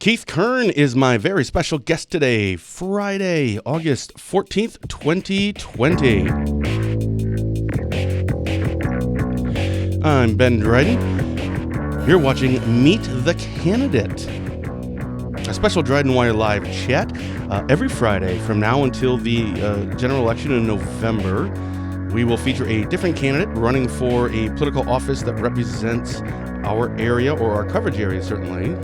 Keith Kern is my very special guest today, Friday, August 14th, 2020. I'm Ben Dryden. You're watching Meet the Candidate, a special DrydenWire live chat every Friday from now until the general election in November. We will feature a different candidate running for a political office that represents our area, or our coverage area, certainly.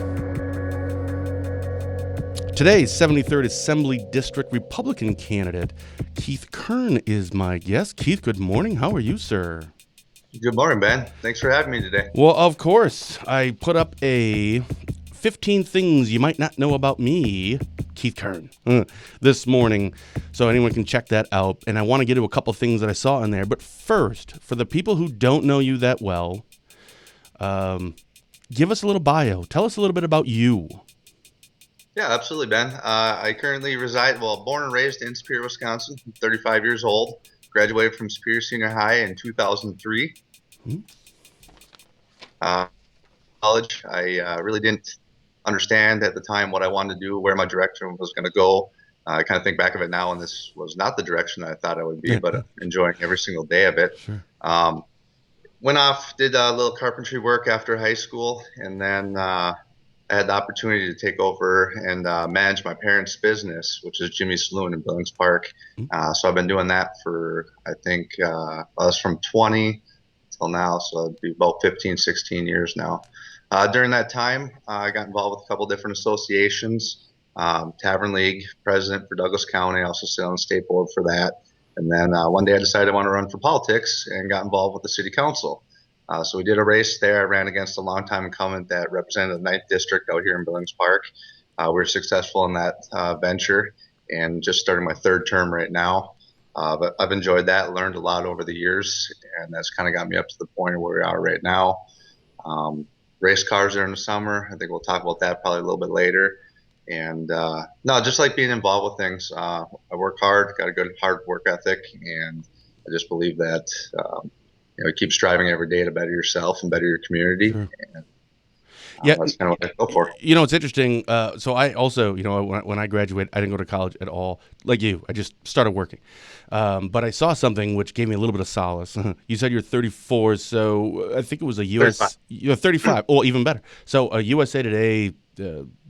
Today's 73rd Assembly District Republican candidate, Keith Kern, is my guest. Keith, good morning. How are you, sir? Good morning, Ben. Thanks for having me today. Well, of course. I put up a 15 things you might not know about me, Keith Kern, this morning, so anyone can check that out. And I want to get to a couple things that I saw in there. But first, for the people who don't know you that well, give us a little bio. Tell us a little bit about you. Yeah, absolutely, Ben. I currently reside, born and raised in Superior, Wisconsin. I'm 35 years old. Graduated from Superior Senior High in 2003. College, I really didn't understand at the time what I wanted to do, where my direction was going to go. I kind of think back of it now, and this was not the direction I thought I would be, but enjoying every single day of it. Sure. Went off, did a little carpentry work after high school, and then I had the opportunity to take over and manage my parents' business, which is Jimmy's Saloon in Billings Park. So I've been doing that for, I think, I was from 20 till now, so it'd be about 15, 16 years now. During that time, I got involved with a couple different associations. Tavern League president for Douglas County. I also sit on the state board for that. And then one day I decided I want to run for politics and got involved with the city council. So we did a race there. I ran against a longtime incumbent that represented the 9th District out here in Billings Park. We were successful in that venture and just starting my third term right now. But I've enjoyed that, learned a lot over the years, and that's kind of got me up to the point where we are right now. Race cars during the summer. I think we'll talk about that probably a little bit later. And no, just like being involved with things. I work hard, got a good hard work ethic, and I just believe that keep striving every day to better yourself and better your community. Sure. And, Yeah, that's kind of what I go for. It's interesting. So I also, when I graduated, I didn't go to college at all. Like you, I just started working. But I saw something which gave me a little bit of solace. You said you're 34, so I think it was a US. 35. You're 35. Oh, even better. So a USA Today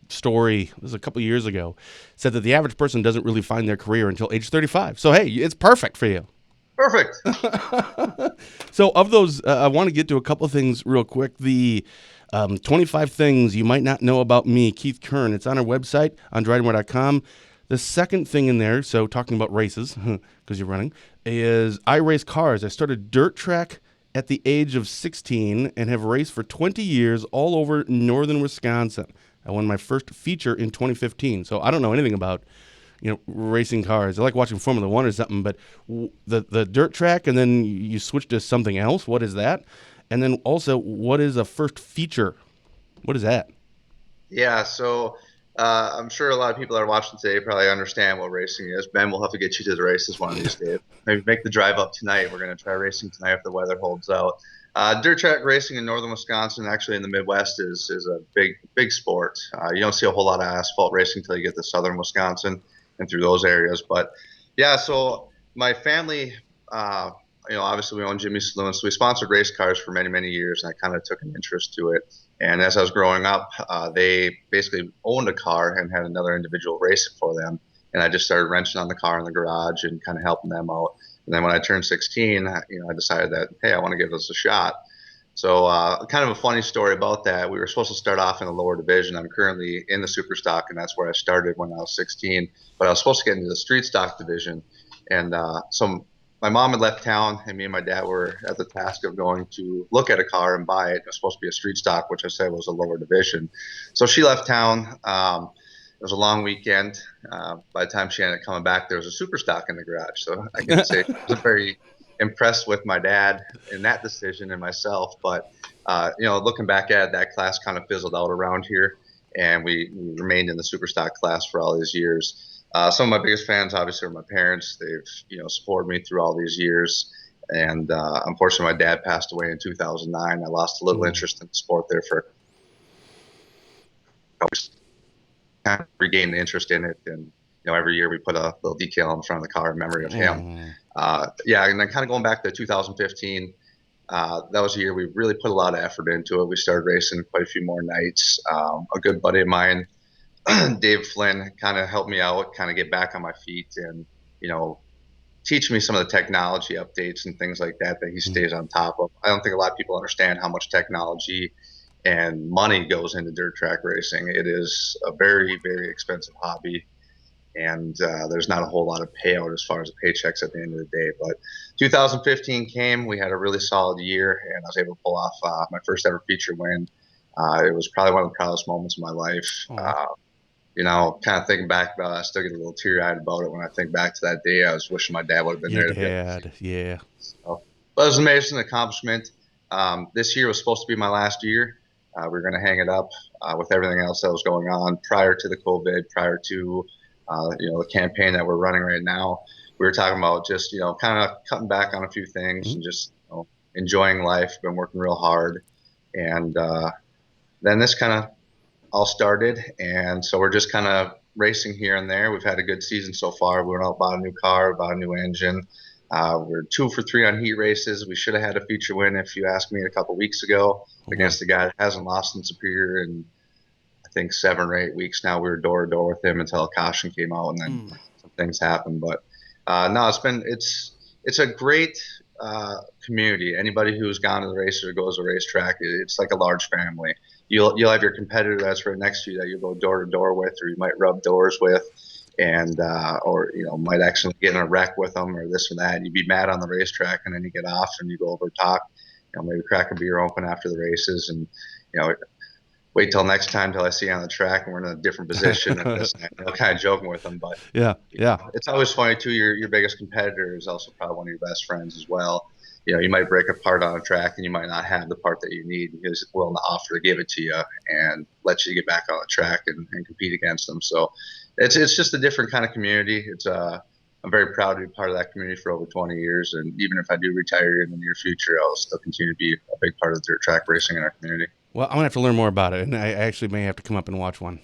story, this was a couple years ago, said that the average person doesn't really find their career until age 35. So hey, it's perfect for you. Perfect. So of those, I want to get to a couple of things real quick. The 25 things you might not know about me, Keith Kern. It's on our website, on DrydenWire.com. The second thing in there, so talking about races, because you're running, is I race cars. I started dirt track at the age of 16 and have raced for 20 years all over northern Wisconsin. I won my first feature in 2015. So I don't know anything about racing cars. I like watching Formula One or something, but the dirt track, and then you switch to something else. What is that? And then also, what is a first feature? What is that? Yeah, so I'm sure a lot of people that are watching today probably understand what racing is. Ben, we'll have to get you to the races one of these days. Maybe make the drive up tonight. We're going to try racing tonight if the weather holds out. Dirt track racing in northern Wisconsin, actually in the Midwest, is a big sport. You don't see a whole lot of asphalt racing until you get to southern Wisconsin and through those areas. But yeah, so my family, obviously we own Jimmy's Saloon, so we sponsored race cars for many, many years, and I kind of took an interest to it. And as I was growing up, they basically owned a car and had another individual race it for them. And I just started wrenching on the car in the garage and kind of helping them out. And then when I turned 16, I decided that, hey, I want to give this a shot. So kind of a funny story about that. We were supposed to start off in the lower division. I'm currently in the super stock, and that's where I started when I was 16. But I was supposed to get into the street stock division. And so my mom had left town, and me and my dad were at the task of going to look at a car and buy it. It was supposed to be a street stock, which I said was a lower division. So she left town. It was a long weekend. By the time she ended up coming back, there was a super stock in the garage. So I can say I was very impressed with my dad in that decision and myself. But, looking back at it, that class kind of fizzled out around here, and we remained in the super stock class for all these years. Some of my biggest fans, obviously, are my parents. They've, supported me through all these years. And unfortunately, my dad passed away in 2009. I lost a little interest in the sport there for kind of regained the interest in it. And every year we put a little decal in front of the car in memory of him. Oh. Yeah, and then kind of going back to 2015, that was a year we really put a lot of effort into it. We started racing quite a few more nights. A good buddy of mine, Dave Flynn, kind of helped me out, kind of get back on my feet, and teach me some of the technology updates and things like that he stays on top of. I don't think a lot of people understand how much technology and money goes into dirt track racing. It is a very, very expensive hobby, and there's not a whole lot of payout as far as the paychecks at the end of the day. But 2015 came, we had a really solid year, and I was able to pull off my first ever feature win. It was probably one of the proudest moments of my life. Kind of thinking back about it, I still get a little teary-eyed about it when I think back to that day. I was wishing my dad would have been Your there. dad, yeah. So, but it was an amazing accomplishment. This year was supposed to be my last year. We were going to hang it up with everything else that was going on prior to the COVID, prior to the campaign that we're running right now. We were talking about just kind of cutting back on a few things and just enjoying life. Been working real hard, and then this kind of all started, and so we're just kind of racing here and there. We've had a good season so far. We went out, bought a new car, bought a new engine. We're 2 for 3 on heat races. We should have had a feature win, if you asked me, a couple weeks ago against a guy that hasn't lost in Superior in I think 7 or 8 weeks now. We were door to door with him until a caution came out, and then some things happened. But no, it's a great community. Anybody who's gone to the races or goes to a racetrack, it's like a large family. You'll have your competitor that's right next to you that you go door to door with, or you might rub doors with, and or might actually get in a wreck with them or this or that. And you'd be mad on the racetrack, and then you get off and you go over and talk. Maybe crack a beer open after the races, and wait till next time till I see you on the track and we're in a different position. And this, kind of joking with them, but yeah, it's always funny too. Your biggest competitor is also probably one of your best friends as well. You might break a part on a track and you might not have the part that you need. He's willing to offer to give it to you and let you get back on the track and compete against them. So it's just a different kind of community. I'm very proud to be part of that community for over 20 years. And even if I do retire in the near future, I'll still continue to be a big part of dirt track racing in our community. Well, I'm going to have to learn more about it, and I actually may have to come up and watch one.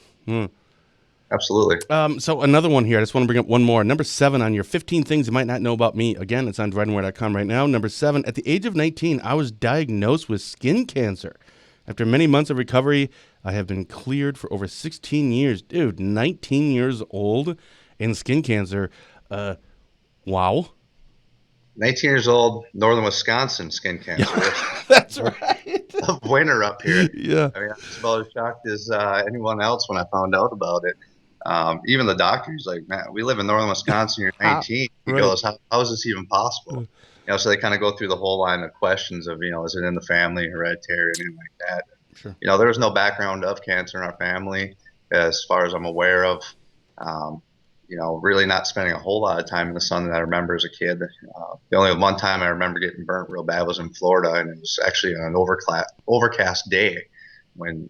Absolutely. So another one here. I just want to bring up one more. Number 7 on your 15 things you might not know about me. Again, it's on DrydenWire.com right now. Number 7, at the age of 19, I was diagnosed with skin cancer. After many months of recovery, I have been cleared for over 16 years. Dude, 19 years old and skin cancer. Wow. 19 years old, northern Wisconsin skin cancer. That's right. A winter up here. Yeah. I was about as shocked as anyone else when I found out about it. Even the doctor, he's like, man, we live in northern Wisconsin, you're 19. He goes, how is this even possible? So they kind of go through the whole line of questions of, is it in the family, hereditary, anything like that. Sure. There was no background of cancer in our family as far as I'm aware of. Really not spending a whole lot of time in the sun that I remember as a kid. The only one time I remember getting burnt real bad was in Florida, and it was actually on an overcast day when,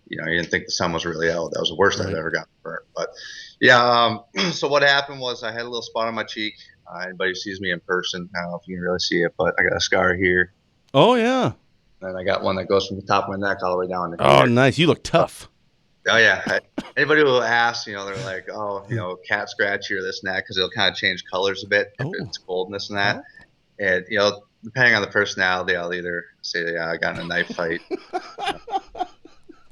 you didn't think the sun was really out. That was the worst I've ever gotten burnt. But yeah, so what happened was I had a little spot on my cheek. Anybody who sees me in person, I don't know if you can really see it, but I got a scar here. Oh, yeah. And I got one that goes from the top of my neck all the way down to here. Oh, nice. You look tough. Oh, yeah. Anybody who asks, they're like, oh, cat scratchy or this and that, because it'll kind of change colors a bit if it's cold and this and that. And, depending on the personality, I'll either say, yeah, I got in a knife fight.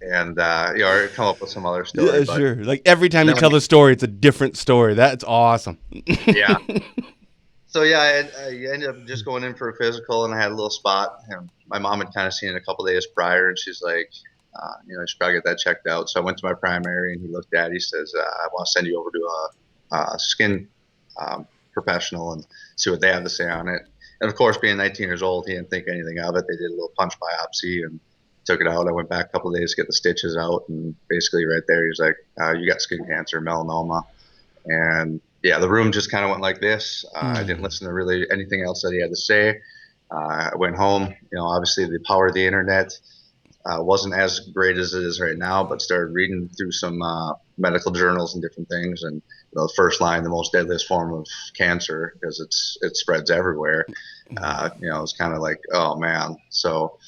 And, or come up with some other story. Yeah, sure. Like every time you tell the story, it's a different story. That's awesome. Yeah. So, yeah, I ended up just going in for a physical, and I had a little spot. And my mom had kind of seen it a couple days prior, and she's like, I should probably get that checked out. So I went to my primary, and he looked at it. He says, I want to send you over to a skin professional and see what they have to say on it. And, of course, being 19 years old, he didn't think anything of it. They did a little punch biopsy and took it out. I went back a couple of days to get the stitches out, and basically right there, he's like, you got skin cancer, melanoma. And, yeah, the room just kind of went like this. I didn't listen to really anything else that he had to say. I went home. Obviously the power of the internet wasn't as great as it is right now, but started reading through some medical journals and different things. And the first line, the most deadliest form of cancer, because it spreads everywhere. It was kind of like, oh man. So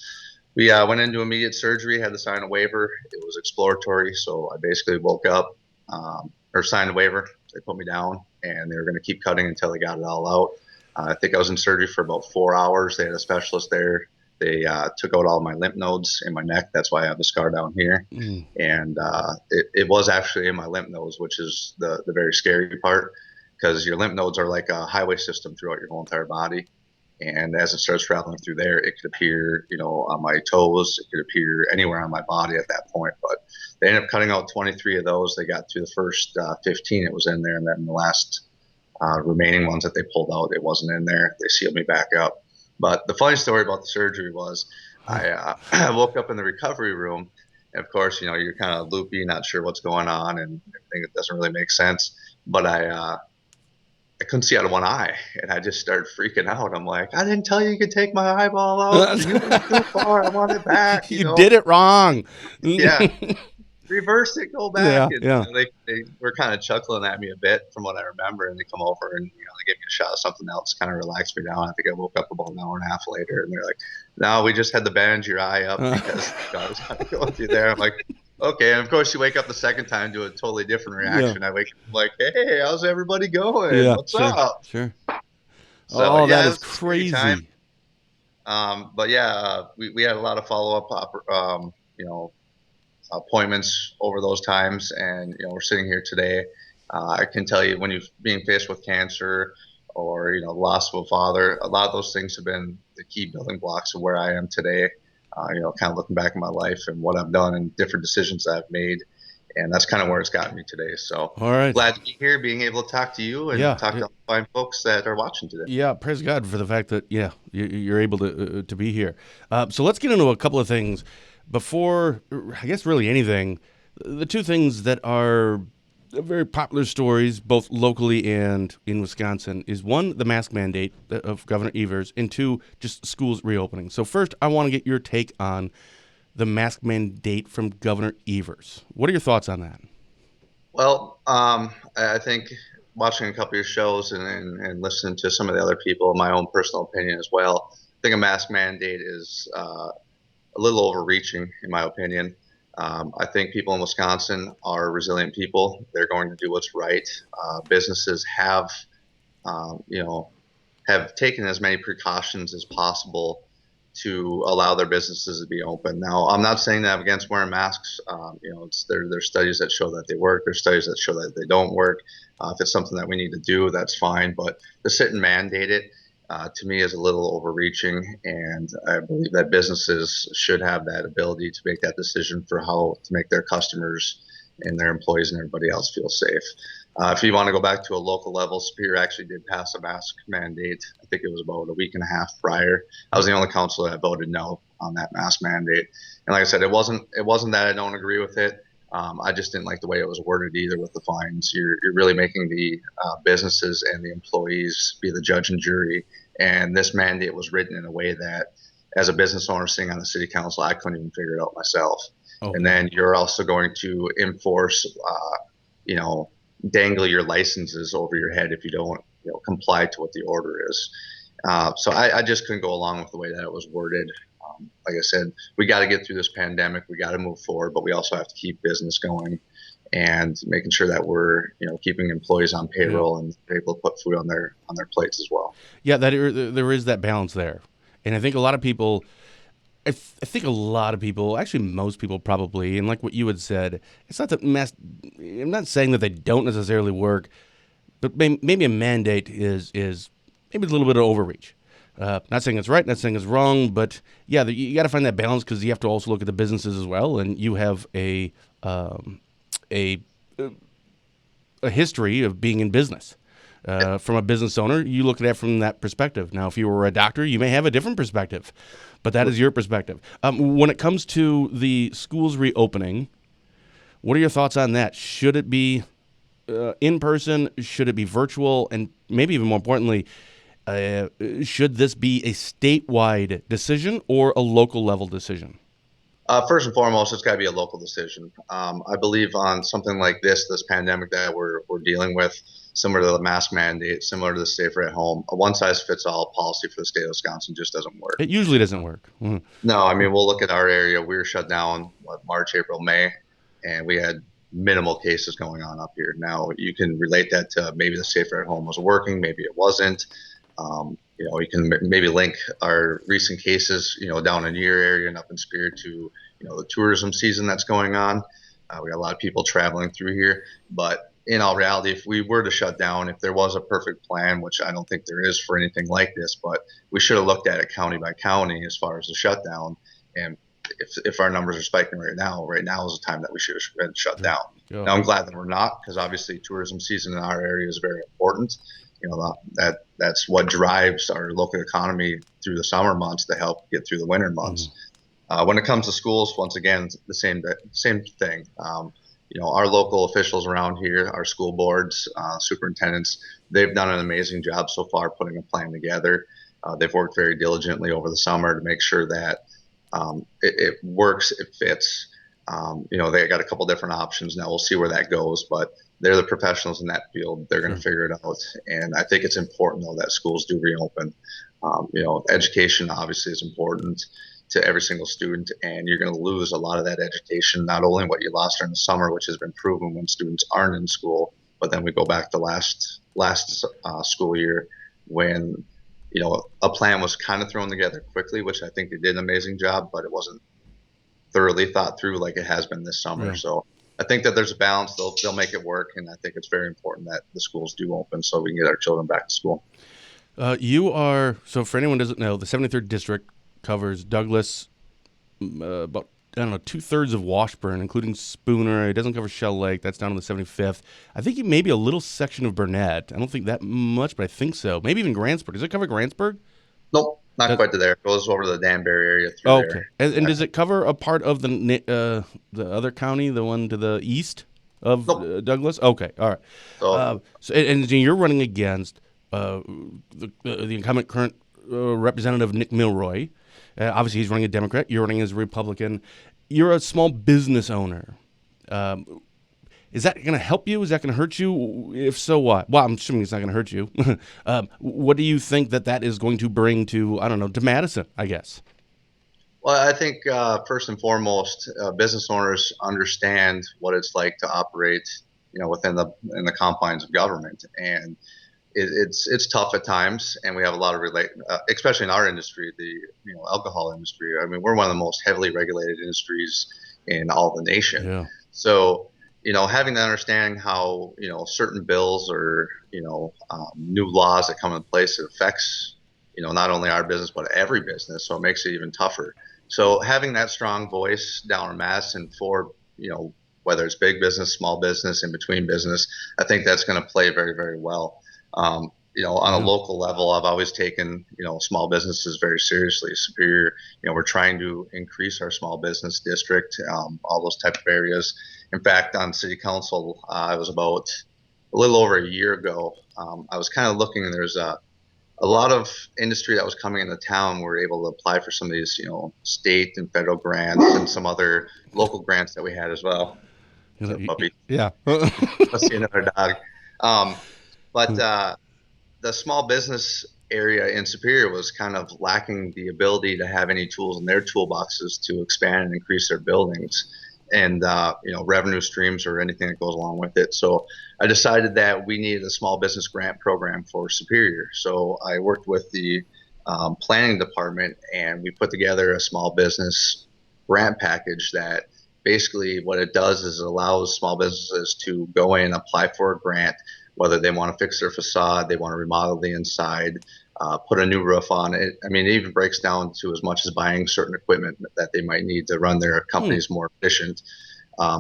we went into immediate surgery, had to sign a waiver. It was exploratory. So I basically woke up, or signed a waiver. They put me down, and they were going to keep cutting until they got it all out. I think I was in surgery for about 4 hours. They had a specialist there. They took out all my lymph nodes in my neck. That's why I have the scar down here. Mm. And it was actually in my lymph nodes, which is the very scary part, because your lymph nodes are like a highway system throughout your whole entire body. And as it starts traveling through there, it could appear, on my toes. It could appear anywhere on my body at that point. But they ended up cutting out 23 of those. They got through the first 15. It was in there, and then the last remaining ones that they pulled out, it wasn't in there. They sealed me back up. But the funny story about the surgery was, I woke up in the recovery room. And of course, you're kind of loopy, not sure what's going on, and everything. It doesn't really make sense. But I couldn't see out of one eye, and I just started freaking out. I'm like, I didn't tell you could take my eyeball out. You went too far. I want it back. You did it wrong. Yeah, reverse it, go back. Yeah, And yeah. they were kind of chuckling at me a bit from what I remember, and they come over and they gave me a shot of something else, kind of relaxed me down. I think I woke up about an hour and a half later, and they're like, "No, we just had to bandage your eye up because I was kind of going through there." I'm like, okay. And of course, you wake up the second time to a totally different reaction. I wake up like, hey, how's everybody going? Yeah, What's sure, up? sure. So, Oh, yeah, that it is was a scary crazy. time. But yeah, we had a lot of follow up, appointments over those times, and we're sitting here today. I can tell you, when you're being faced with cancer or loss of a father, a lot of those things have been the key building blocks of where I am today. Kind of looking back in my life and what I've done and different decisions that I've made, and that's kind of where it's gotten me today. So All right. glad to be here, being able to talk to you and Yeah, talk to all the fine folks that are watching today. yeah. Praise God for the fact that you're able to be here. So let's get into a couple of things before, I guess, really anything. The two things that are very popular stories, both locally and in Wisconsin, is one, the mask mandate of Governor Evers, and two, just schools reopening. So first, I want to get your take on the mask mandate from Governor Evers. What are your thoughts on that? Well, I think watching a couple of your shows and listening to some of the other people, my own personal opinion as well, I think a mask mandate is a little overreaching, in my opinion. I think people in Wisconsin are resilient people. They're going to do what's right. Businesses um, you know, have taken as many precautions as possible to allow their businesses to be open. Now, I'm not saying that I'm against wearing masks. There's studies that show that they work. There's studies that show that they don't work. If it's something that we need to do, that's fine. But to sit and mandate it, to me, is a little overreaching. And I believe that businesses should have that ability to make that decision for how to make their customers and their employees and everybody else feel safe. If you want to go back to a local level, Superior actually did pass a mask mandate. I think it was about a week and a half prior. I was the only councilor that voted no on that mask mandate. And like I said, it wasn't that I don't agree with it. I just didn't like the way it was worded either with the fines. You're really making the businesses and the employees be the judge and jury. And this mandate was written in a way that, as a business owner sitting on the city council, I couldn't even figure it out myself. Okay. And then you're also going to enforce, dangle your licenses over your head if you don't comply to what the order is. So I just couldn't go along with the way that it was worded. Like I said, we got to get through this pandemic. We got to move forward, but we also have to keep business going and making sure that we're keeping employees on payroll and able to put food on their plates as well. Yeah, there is that balance there, and I think a lot of people. I think a lot of people, actually most people probably, and like what you had said, it's not that I'm not saying that they don't necessarily work, but maybe a mandate is maybe a little bit of overreach. Not saying it's right, not saying it's wrong, but yeah, you got to find that balance because you have to also look at the businesses as well, and you have a history of being in business. From a business owner, you look at it from that perspective. Now, if you were a doctor, you may have a different perspective, but that is your perspective. When it comes to the schools reopening, what are your thoughts on that? Should it be in person? Should it be virtual? And maybe even more importantly, should this be a statewide decision or a local level decision? First and foremost, it's got to be a local decision. I believe on something like this pandemic that we're dealing with, similar to the mask mandate, similar to the safer at home, a one-size-fits-all policy for the state of Wisconsin just doesn't work. It usually doesn't work. Mm-hmm. No, I mean, we'll look at our area. We were shut down March, April, May, and we had minimal cases going on up here. Now you can relate that to maybe the safer at home was working, maybe it wasn't. You can maybe link our recent cases, down in your area and up in Spirit to, the tourism season that's going on. We got a lot of people traveling through here, but in all reality, if we were to shut down, if there was a perfect plan, which I don't think there is for anything like this, but we should have looked at it county by county as far as the shutdown. And if our numbers are spiking right now is the time that we should have been shut down. Yeah. Now I'm glad that we're not, because obviously tourism season in our area is very important. That's what drives our local economy through the summer months to help get through the winter months. When it comes to schools, once again, it's the same thing. Our local officials around here, our school boards, superintendents, they've done an amazing job so far putting a plan together. They've worked very diligently over the summer to make sure that it works, it fits. They got a couple different options now. We'll see where that goes, but they're the professionals in that field. They're going to figure it out. And I think it's important, though, that schools do reopen. Education obviously is important to every single student, and you're going to lose a lot of that education, not only what you lost during the summer, which has been proven when students aren't in school, but then we go back to last school year when a plan was kind of thrown together quickly, which I think they did an amazing job, but it wasn't thoroughly thought through like it has been this summer. Yeah. So I think that there's a balance. They'll make it work, and I think it's very important that the schools do open so we can get our children back to school. So for anyone who doesn't know, the 73rd District covers Douglas, about, I don't know, 2/3 of Washburn, including Spooner. It doesn't cover Shell Lake. That's down on the 75th. I think maybe a little section of Burnett. I don't think that much, but I think so. Maybe even Grantsburg. Does it cover Grantsburg? Nope, not quite to there. It goes over to the Danbury area through there. And does it cover a part of the other county, the one to the east of Douglas? Okay, all right. And you're running against the incumbent current Representative Nick Milroy. Obviously, he's running a Democrat. You're running as a Republican. You're a small business owner. Is that going to help you? Is that going to hurt you? If so, what? Well, I'm assuming it's not going to hurt you. What do you think that is going to bring to, I don't know, to Madison, I guess? Well, I think first and foremost, business owners understand what it's like to operate, within the confines of government, and it's tough at times, and we have a lot of especially in our industry, the alcohol industry. I mean, we're one of the most heavily regulated industries in all the nation. Yeah. So, having that understanding how certain bills or new laws that come in place, it affects not only our business but every business. So it makes it even tougher. So having that strong voice down in Madison for whether it's big business, small business, in between business, I think that's going to play very, very well. On a local level, I've always taken, small businesses very seriously. Superior, we're trying to increase our small business district, all those type of areas. In fact, on city council, I was about a little over a year ago. I was kind of looking, and there's a lot of industry that was coming into town. We were able to apply for some of these, state and federal grants and some other local grants that we had as well. So, puppy. Yeah. Let's see another dog. But the small business area in Superior was kind of lacking the ability to have any tools in their toolboxes to expand and increase their buildings and, revenue streams or anything that goes along with it. So I decided that we needed a small business grant program for Superior. So I worked with the planning department, and we put together a small business grant package that basically what it does is it allows small businesses to go in and apply for a grant, whether they want to fix their facade, they want to remodel the inside, put a new roof on it. I mean, it even breaks down to as much as buying certain equipment that they might need to run their companies more efficient.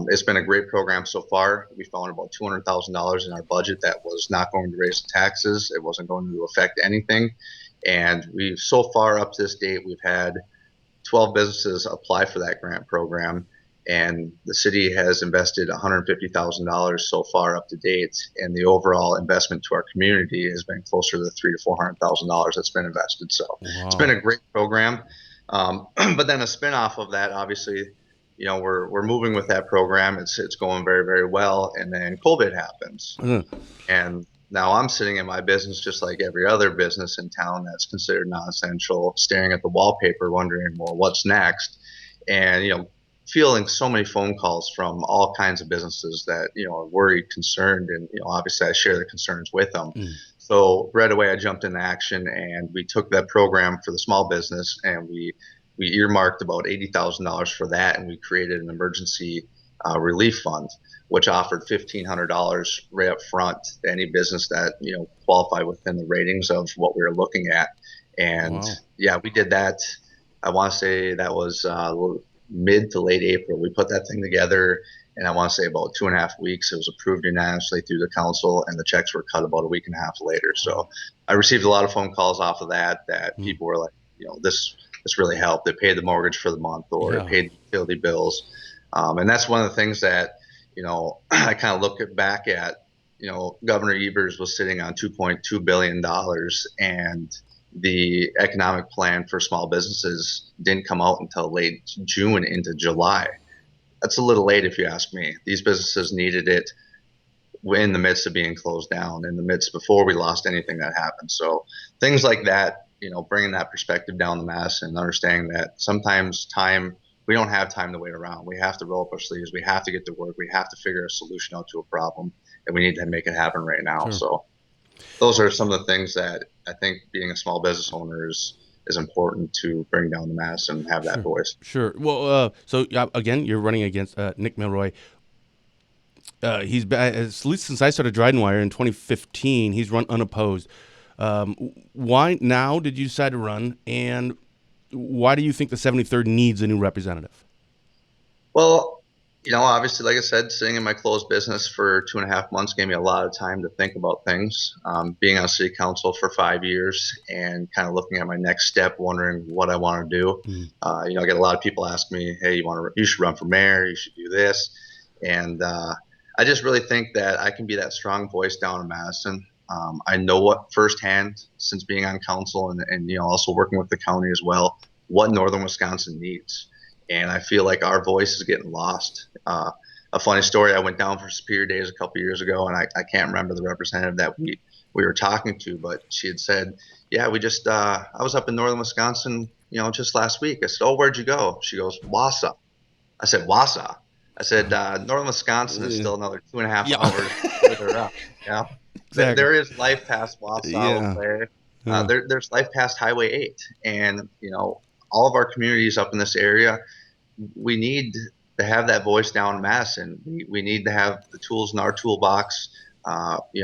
It's been a great program so far. We found about $200,000 in our budget that was not going to raise taxes. It wasn't going to affect anything. And we've so far up to this date, we've had 12 businesses apply for that grant program. And the city has invested $150,000 so far up to date, and the overall investment to our community has been closer to the $300,000 to $400,000 that's been invested. So It's been a great program. But then a spinoff of that, obviously, we're moving with that program. It's going very, very well, and then COVID happens, and now I'm sitting in my business just like every other business in town that's considered non-essential, staring at the wallpaper, wondering, well, what's next? And fielding so many phone calls from all kinds of businesses that, are worried, concerned, and, obviously I share the concerns with them. Mm. So right away I jumped into action, and we took that program for the small business, and we earmarked about $80,000 for that, and we created an emergency relief fund, which offered $1,500 right up front to any business that, qualified within the ratings of what we were looking at. And Wow. yeah, we did that. I want to say that was mid to late April. We put that thing together, and I want to say about 2.5 weeks. It was approved unanimously through the council, and the checks were cut about a week and a half later. So I received a lot of phone calls off of that Mm. people were like, this really helped. It paid the mortgage for the month, or it Yeah. paid utility bills. And that's one of the things that, I kind of look back at. Governor Evers was sitting on $2.2 billion, and the economic plan for small businesses didn't come out until late June into July. That's a little late if you ask me. These businesses needed it in the midst of being closed down, in the midst before we lost anything that happened. So things like that, bringing that perspective down the mass and understanding that sometimes we don't have time to wait around. We have to roll up our sleeves. We have to get to work. We have to figure a solution out to a problem, and we need to make it happen right now. Sure. So those are some of the things that I think being a small business owner is important to bring down the mass and have that voice. Sure. Well, so again, you're running against Nick Milroy. He's been, at least since I started DrydenWire in 2015, he's run unopposed. Why now did you decide to run, and why do you think the 73rd needs a new representative? Well, obviously, like I said, sitting in my closed business for 2.5 months gave me a lot of time to think about things. Being on city council for 5 years and kind of looking at my next step, wondering what I want to do. Mm. I get a lot of people ask me, "Hey, you should run for mayor. You should do this," and I just really think that I can be that strong voice down in Madison. I know what firsthand, since being on council and also working with the county as well, what Northern Wisconsin needs. And I feel like our voice is getting lost. A funny story, I went down for Superior Days a couple years ago, and I can't remember the representative that we were talking to, but she had said, "Yeah, I was up in Northern Wisconsin, just last week." I said, "Oh, where'd you go?" She goes, "Wausau." I said, "Wausau." I said, "Northern Wisconsin is still another 2.5 Yeah. hours further up." Yeah, Exactly. there is life past Wausau, Yeah. Claire. Yeah. There's life past Highway 8, and all of our communities up in this area, we need to have that voice down in Madison. We need to have the tools in our toolbox.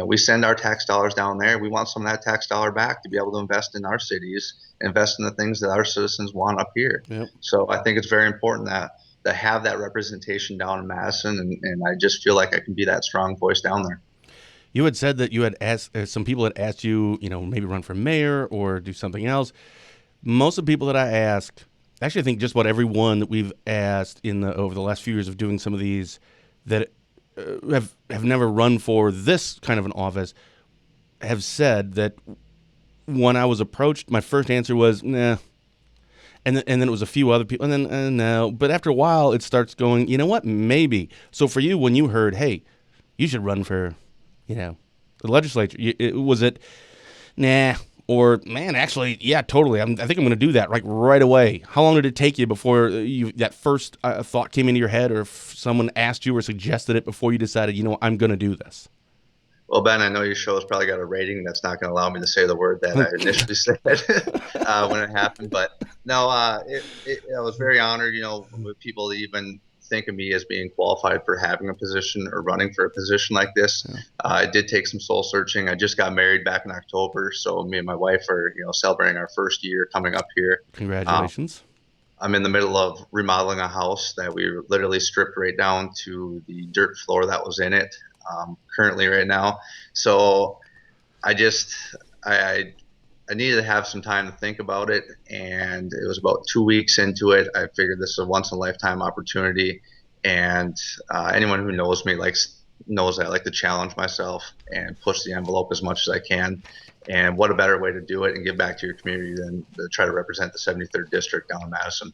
We send our tax dollars down there. We want some of that tax dollar back to be able to invest in our cities, invest in the things that our citizens want up here. Yep. So I think it's very important to have that representation down in Madison, and I just feel like I can be that strong voice down there. You had said that you had asked some people had asked you, maybe run for mayor or do something else. Most of the people that I asked, actually, I think just about everyone that we've asked over the last few years of doing some of these that have never run for this kind of an office have said that when I was approached, my first answer was nah, and then it was a few other people, and then no. But after a while, it starts going, you know what, maybe. So for you, when you heard, hey, you should run for, the legislature, was it nah? Or, man, actually, yeah, totally. I think I'm going to do that right away. How long did it take you before that first thought came into your head, or if someone asked you or suggested it before you decided, I'm going to do this? Well, Ben, I know your show has probably got a rating that's not going to allow me to say the word that I initially said when it happened. But no, I was very honored, with people to even think of me as being qualified for having a position or running for a position like this. Yeah. It did take some soul searching. I just got married back in October, so me and my wife are, celebrating our first year coming up here. Congratulations. I'm in the middle of remodeling a house that we literally stripped right down to the dirt floor that was in it currently right now. So I just I needed to have some time to think about it, and it was about 2 weeks into it. I figured this is a once in a lifetime opportunity, and anyone who knows me knows I like to challenge myself and push the envelope as much as I can. And what a better way to do it and give back to your community than to try to represent the 73rd district down in Madison.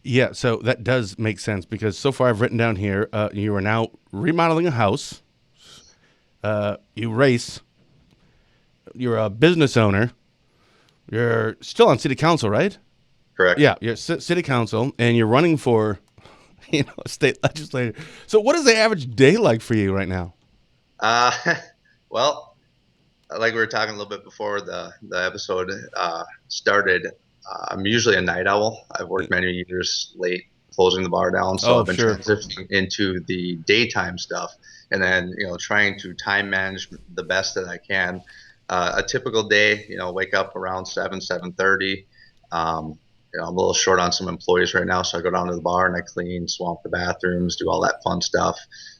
Yeah, so that does make sense, because so far I've written down here, you are now remodeling a house, you race, you're a business owner, you're still on city council, right? Correct. Yeah, you're city council, and you're running for a state legislator. So what is the average day like for you right now? Uh, well, like we were talking a little bit before the episode started, I'm usually a night owl. I've worked many years late closing the bar down, so Oh, I've been sure. transitioning into the daytime stuff, and then trying to time manage the best that I can. A typical day, wake up around 7:30. I'm a little short on some employees right now, so I go down to the bar and I clean, swamp the bathrooms, do all that fun stuff.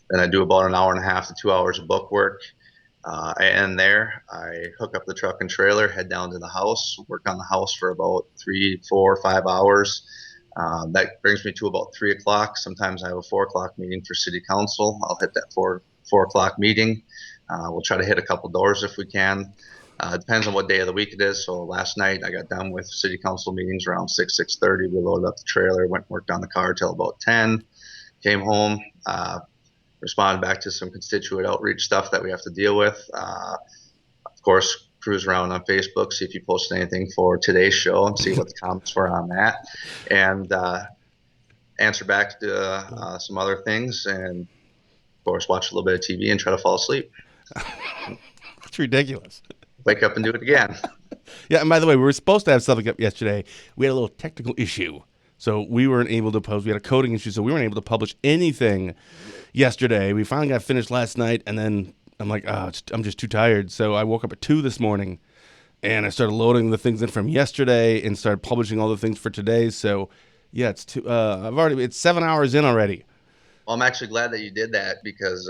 Then I do about an hour and a half to 2 hours of book work. I end there. I hook up the truck and trailer, head down to the house, work on the house for about 3, 4, 5 hours. That brings me to about 3 o'clock. Sometimes I have a 4 o'clock meeting for city council. I'll hit that 4 o'clock meeting. We'll try to hit a couple doors if we can. Depends on what day of the week it is. So last night I got done with city council meetings around 6:30. We loaded up the trailer, went and worked on the car till about 10. Came home, responded back to some constituent outreach stuff that we have to deal with. Of course, cruise around on Facebook, see if you posted anything for today's show and see what the comments were on that, and answer back to some other things, and of course watch a little bit of TV and try to fall asleep. It's ridiculous. Wake up and do it again. Yeah, and by the way, we were supposed to have something up yesterday. We had a little technical issue, so we weren't able to post. We had a coding issue, so we weren't able to publish anything yesterday. We finally got finished last night, and then I'm like, I'm just too tired. So I woke up at 2 this morning, and I started loading the things in from yesterday and started publishing all the things for today. So yeah, it's 7 hours in already. Well, I'm actually glad that you did that because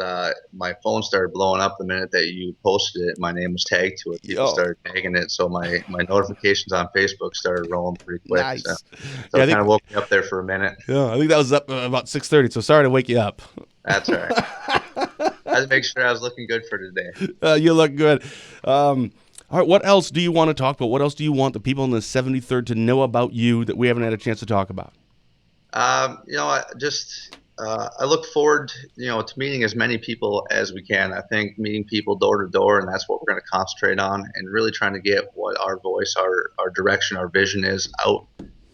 my phone started blowing up the minute that you posted it. My name was tagged to it. People started tagging it, so my notifications on Facebook started rolling pretty quick. Nice. So Yeah, it kind of woke me up there for a minute. Yeah, I think that was up about 6:30. So sorry to wake you up. That's all right. I had to make sure I was looking good for today. You look good. All right, what else do you want to talk about? What else do you want the people in the 73rd to know about you that we haven't had a chance to talk about? I look forward, to meeting as many people as we can. I think meeting people door to door, and that's what we're going to concentrate on, and really trying to get what our voice, our direction, our vision is out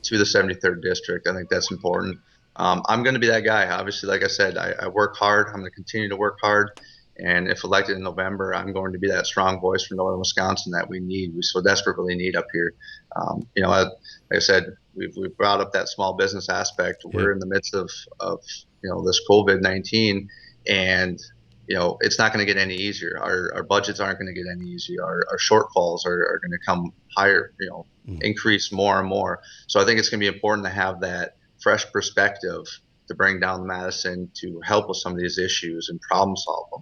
to the 73rd district. I think that's important. I'm going to be that guy. Obviously, like I said, I work hard. I'm going to continue to work hard. And if elected in November, I'm going to be that strong voice for Northern Wisconsin that we so desperately need up here. Like I said, we've brought up that small business aspect. We're in the midst of this COVID-19, and it's not going to get any easier. Our budgets aren't going to get any easier. Our shortfalls are going to come higher, increase more and more. So I think it's going to be important to have that fresh perspective to bring down Madison to help with some of these issues and problem solve them.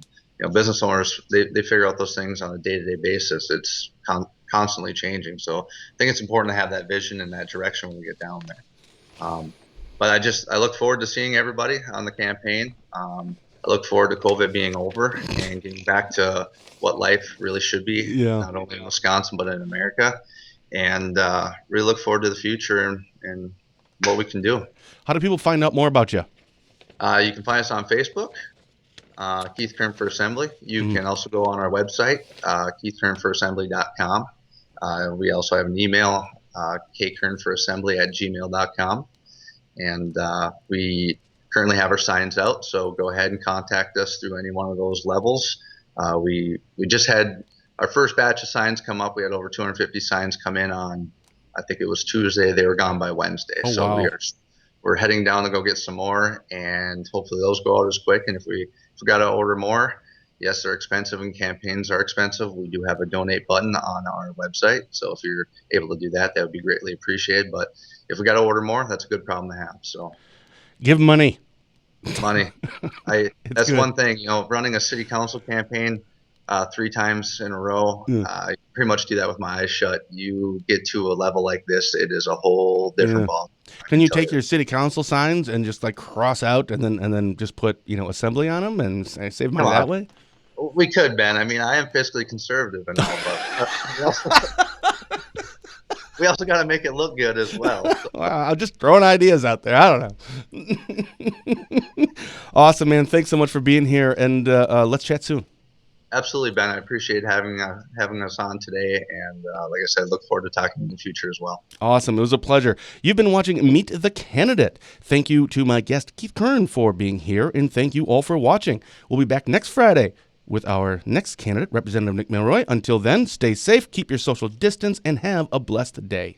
Business owners, they figure out those things on a day-to-day basis. It's constantly changing. So I think it's important to have that vision and that direction when we get down there. But I look forward to seeing everybody on the campaign. I look forward to COVID being over and getting back to what life really should be, not only in Wisconsin, but in America. And really look forward to the future and what we can do. How do people find out more about you? You can find us on Facebook, Keith Kern for Assembly. You can also go on our website, keithkernforassembly.com. We also have an email, kkernforassembly@gmail.com. And we currently have our signs out, so go ahead and contact us through any one of those levels. We just had our first batch of signs come up. We had over 250 signs come in on, I think it was Tuesday. They were gone by Wednesday. Oh, so wow. we're heading down to go get some more, and hopefully those go out as quick. And if we got to order more, yes, they're expensive and campaigns are expensive. We do have a donate button on our website, so if you're able to do that, that would be greatly appreciated. But if we got to order more, that's a good problem to have. So give money. Money. That's good. one thing, running a city council campaign 3 times in a row. I pretty much do that with my eyes shut. You get to a level like this, it is a whole different ball. Can you take your city council signs and just like cross out and then just put assembly on them and save money that way? We could, Ben. I mean, I am fiscally conservative and all, but we also got to make it look good as well. So. Wow, I'm just throwing ideas out there. I don't know. Awesome, man. Thanks so much for being here, and let's chat soon. Absolutely, Ben. I appreciate having us on today, and like I said, look forward to talking in the future as well. Awesome. It was a pleasure. You've been watching Meet the Candidate. Thank you to my guest, Keith Kern, for being here, and thank you all for watching. We'll be back next Friday with our next candidate, Representative Nick Milroy. Until then, stay safe, keep your social distance, and have a blessed day.